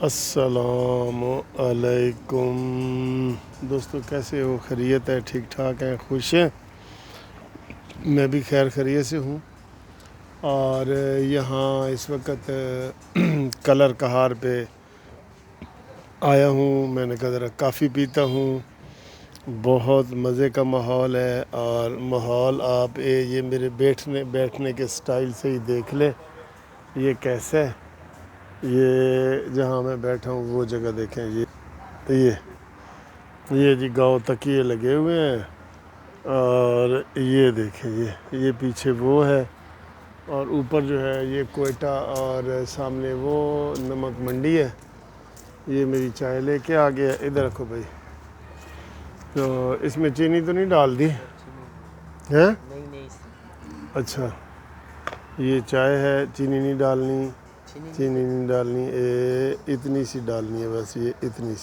السلام علیکم دوستو، کیسے ہو؟ خیریت ہے؟ ٹھیک ٹھاک ہیں؟ خوش ہیں؟ میں بھی خیر خیریت سے ہوں۔ اور یہاں اس وقت کلر کہار پہ آیا ہوں۔ میں نے کہا ذرا کافی پیتا ہوں۔ بہت مزے کا ماحول ہے، اور ماحول آپ یہ میرے بیٹھنے کے سٹائل سے ہی دیکھ لیں یہ کیسا ہے۔ یہ جہاں میں بیٹھا ہوں وہ جگہ دیکھیں، یہ جی گاؤں تکیے لگے ہوئے ہیں، اور یہ دیکھیں یہ پیچھے وہ ہے، اور اوپر جو ہے یہ کوئٹہ، اور سامنے وہ نمک منڈی ہے۔ یہ میری چائے لے کے آ گیا، ادھر رکھو بھائی۔ تو اس میں چینی تو نہیں ڈال دی ہے؟ اچھا، یہ چائے ہے، چینی نہیں ڈالنی، اتنی سی ڈالنی ہے بس، یہ اتنی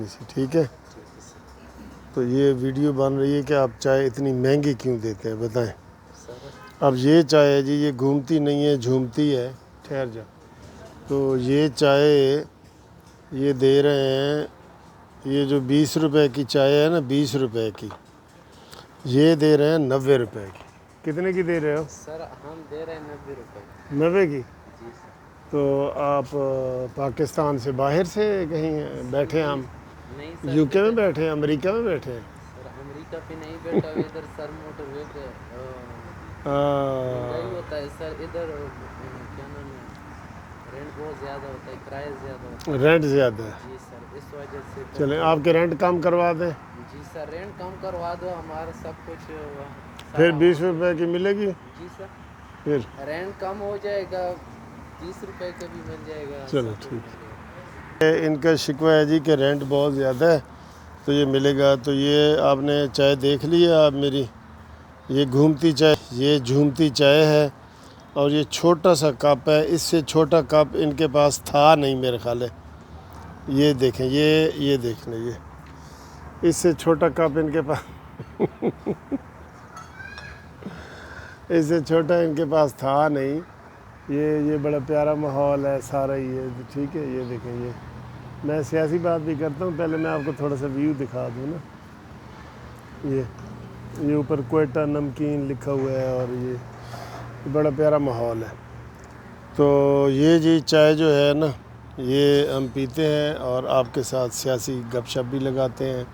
سی، ٹھیک ہے۔ تو یہ ویڈیو بن رہی ہے کہ آپ چائے اتنی مہنگی کیوں دیتے ہیں، بتائیں۔ اب یہ چائے ہے جی، یہ گھومتی نہیں ہے، جھومتی ہے۔ ٹھہر جا۔ تو یہ چائے یہ دے رہے ہیں، یہ جو 20 روپے کی چائے ہے نا، 20 روپے کی، یہ دے رہے ہیں 90 روپے کی۔ کتنے کی دے رہے ہو؟ سر ہم دے رہے ہیں 90 روپے۔ 90 کی؟ جی سر۔ تو آپ پاکستان سے باہر سے کہیں بیٹھے ہیں؟ ہم نہیں سر، یو کے میں بیٹھے ہیں، امریکہ میں بیٹھے ہیں؟ سر امریکہ پہ نہیں بیٹھا ہوں، ادھر سر موٹر وے پہ مہنگائی ہوتا ہے سر، ادھر کیا نام ہے، رینٹ بہت زیادہ ہوتا ہے، کرایہ زیادہ ہوتا ہے۔ رینٹ زیادہ ہے؟ جی سر، اس وجہ سے چلیں آپ کے رینٹ کم کروا دیں۔ جی سر، رینٹ کم کروا دو، ہمارا سب کچھ پھر 20 روپے کی ملے گی؟ جی سر، پھر رینٹ کم ہو جائے گا، 30 روپے کا بھی مل جائے گا۔ چلو ٹھیک ہے۔ ان کا شکوہ ہے جی کہ رینٹ بہت زیادہ ہے، تو یہ ملے گا۔ تو یہ آپ نے چائے دیکھ لی ہے آپ میری، یہ گھومتی چائے، یہ جھومتی چائے ہے، اور یہ چھوٹا سا کپ ہے، اس سے چھوٹا کپ ان کے پاس تھا نہیں میرے خیال ہے۔ یہ دیکھیں، یہ دیکھ لیں، یہ اس سے چھوٹا کپ ان کے پاس اس سے چھوٹا ان کے پاس تھا نہیں۔ یہ بڑا پیارا ماحول ہے سارا ہی، یہ ٹھیک ہے۔ یہ دیکھیں، یہ میں سیاسی بات بھی کرتا ہوں، پہلے میں آپ کو تھوڑا سا ویو دکھا دوں نا۔ یہ اوپر کوئٹہ نمکین لکھا ہوا ہے، اور یہ بڑا پیارا ماحول ہے۔ تو یہ جی چائے جو ہے نا، یہ ہم پیتے ہیں، اور آپ کے ساتھ سیاسی گپ شپ بھی لگاتے ہیں۔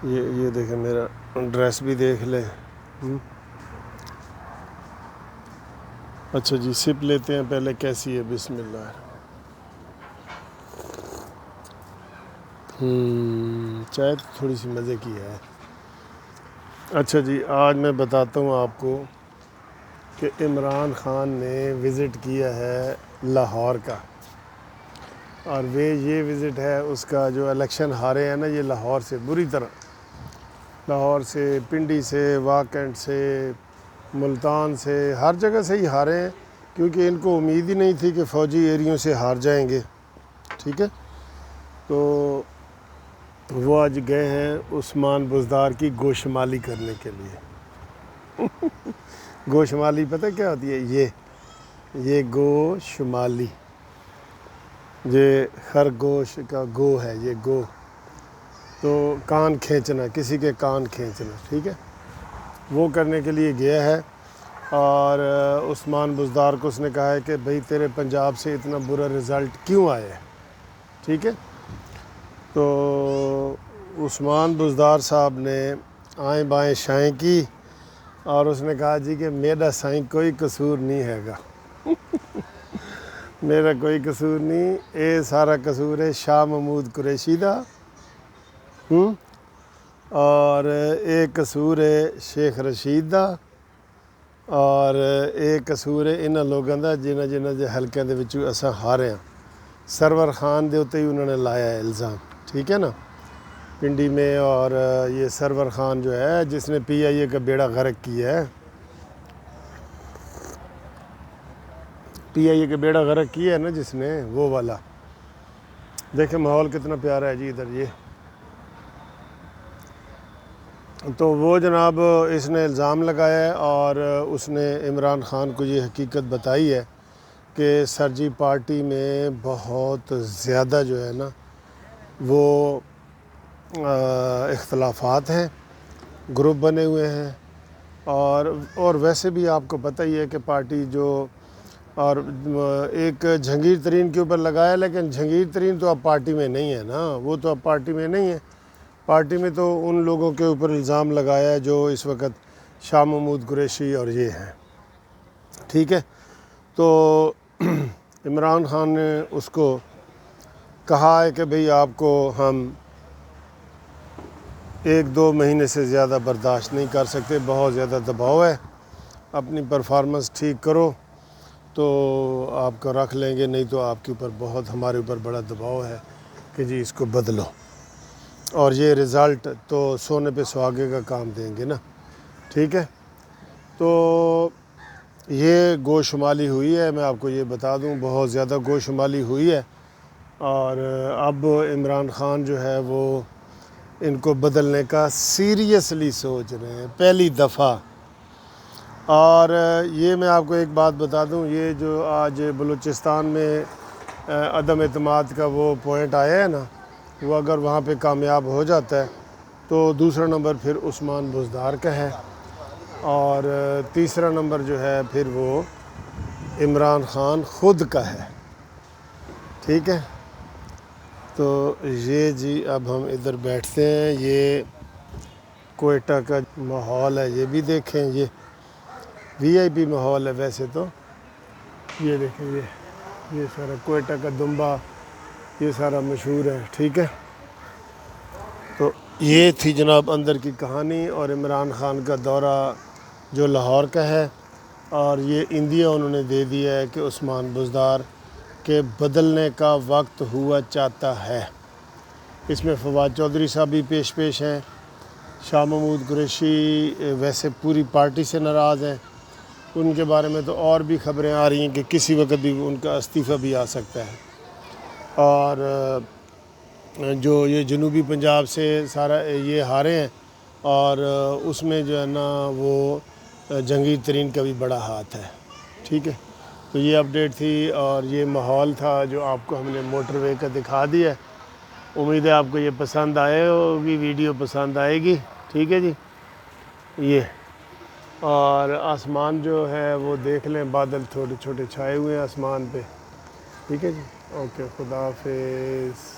یہ دیکھیں، میرا ڈریس بھی دیکھ لیں۔ اچھا جی، سپ لیتے ہیں پہلے، کیسی ہے؟ بسم اللہ۔ چائے تو تھوڑی سی مزے کی ہے۔ اچھا جی، آج میں بتاتا ہوں آپ کو کہ عمران خان نے وزٹ کیا ہے لاہور کا، اور یہ وزٹ ہے اس کا جو الیکشن ہارے ہیں نا یہ لاہور سے، بری طرح، لاہور سے، پنڈی سے، واکنڈ سے، ملتان سے، ہر جگہ سے ہی ہارے ہیں، کیونکہ ان کو امید ہی نہیں تھی کہ فوجی ایریوں سے ہار جائیں گے، ٹھیک ہے۔ تو وہ آج گئے ہیں عثمان بزدار کی گوشمالی کرنے کے لیے۔ گوشمالی پتہ کیا ہوتی ہے؟ یہ گوشمالی، یہ خرگوش کا گو ہے، یہ گو، تو کان کھینچنا، کسی کے کان کھینچنا، ٹھیک ہے، وہ کرنے کے لیے گیا ہے۔ اور عثمان بزدار کو اس نے کہا ہے کہ بھئی تیرے پنجاب سے اتنا برا رزلٹ کیوں آیا ہے، ٹھیک ہے۔ تو عثمان بزدار صاحب نے آئیں بائیں شائیں کی، اور اس نے کہا جی کہ میرا سائیں کوئی قصور نہیں ہے گا، میرا کوئی قصور نہیں، اے سارا قصور ہے شاہ محمود قریشی دا، اور ایک قصور ہے شیخ رشید دا، اور ایک قصور ہے انہاں لوگاں دا جنہاں دے حلقے دے وچوں اساں ہارے ہیں۔ سرور خان دے اوتے ہی انہوں نے لایا ہے الزام، ٹھیک ہے نا، پنڈی میں۔ اور یہ سرور خان جو ہے جس نے پی آئی اے کا بیڑا غرق کیا ہے، پی آئی اے کا بیڑا غرق کیا ہے نا جس نے، وہ والا دیکھیں ماحول کتنا پیارا ہے جی ادھر۔ یہ تو وہ جناب اس نے الزام لگایا ہے، اور اس نے عمران خان کو یہ حقیقت بتائی ہے کہ کہ سرجی پارٹی میں بہت زیادہ جو ہے نا وہ اختلافات ہیں، گروپ بنے ہوئے ہیں، اور ویسے بھی آپ کو پتہ ہی ہے کہ پارٹی جو اور ایک جہانگیر ترین کے اوپر لگایا، لیکن جہانگیر ترین تو اب پارٹی میں نہیں ہے نا، وہ تو اب پارٹی میں نہیں ہے۔ پارٹی میں تو ان لوگوں کے اوپر الزام لگایا ہے جو اس وقت شاہ محمود قریشی اور یہ ہیں، ٹھیک ہے۔ تو عمران خان نے اس کو کہا ہے کہ بھئی آپ کو ہم 1-2 مہینے سے زیادہ برداشت نہیں کر سکتے، بہت زیادہ دباؤ ہے، اپنی پرفارمنس ٹھیک کرو تو آپ کو رکھ لیں گے، نہیں تو آپ کے اوپر ہمارے اوپر بڑا دباؤ ہے کہ جی اس کو بدلو، اور یہ رزلٹ تو سونے پہ سہاگے کا کام دیں گے نا، ٹھیک ہے۔ تو یہ گو شمالی ہوئی ہے، میں آپ کو یہ بتا دوں، بہت زیادہ گو شمالی ہوئی ہے، اور اب عمران خان جو ہے وہ ان کو بدلنے کا سیریسلی سوچ رہے ہیں، پہلی دفعہ۔ اور یہ میں آپ کو ایک بات بتا دوں، یہ جو آج بلوچستان میں عدم اعتماد کا وہ پوائنٹ آیا ہے نا، وہ اگر وہاں پہ کامیاب ہو جاتا ہے تو دوسرا نمبر پھر عثمان بزدار کا ہے، اور تیسرا نمبر جو ہے پھر وہ عمران خان خود کا ہے، ٹھیک ہے۔ تو یہ جی اب ہم ادھر بیٹھتے ہیں، یہ کوئٹہ کا ماحول ہے، یہ بھی دیکھیں، یہ وی آئی پی ماحول ہے ویسے تو، یہ دیکھیں، یہ سارا کوئٹہ کا دمبا، یہ سارا مشہور ہے، ٹھیک ہے۔ تو یہ تھی جناب اندر کی کہانی، اور عمران خان کا دورہ جو لاہور کا ہے، اور یہ عندیہ انہوں نے دے دیا ہے کہ عثمان بزدار کے بدلنے کا وقت ہوا چاہتا ہے۔ اس میں فواد چودھری صاحب بھی پیش ہیں، شاہ محمود قریشی ویسے پوری پارٹی سے ناراض ہیں، ان کے بارے میں تو اور بھی خبریں آ رہی ہیں کہ کسی وقت بھی ان کا استعفیٰ بھی آ سکتا ہے، اور جو یہ جنوبی پنجاب سے سارا یہ ہارے ہیں، اور اس میں جو ہے نا وہ جہانگیر ترین کا بھی بڑا ہاتھ ہے، ٹھیک ہے۔ تو یہ اپڈیٹ تھی، اور یہ ماحول تھا جو آپ کو ہم نے موٹر وے کا دکھا دیا۔ امید ہے آپ کو یہ پسند آئے ہوگی، ویڈیو پسند آئے گی، ٹھیک ہے جی۔ یہ اور آسمان جو ہے وہ دیکھ لیں، بادل چھوٹے چھوٹے چھائے ہوئے ہیں آسمان پہ، ٹھیک ہے جی۔ اوکے، خدا حافظ۔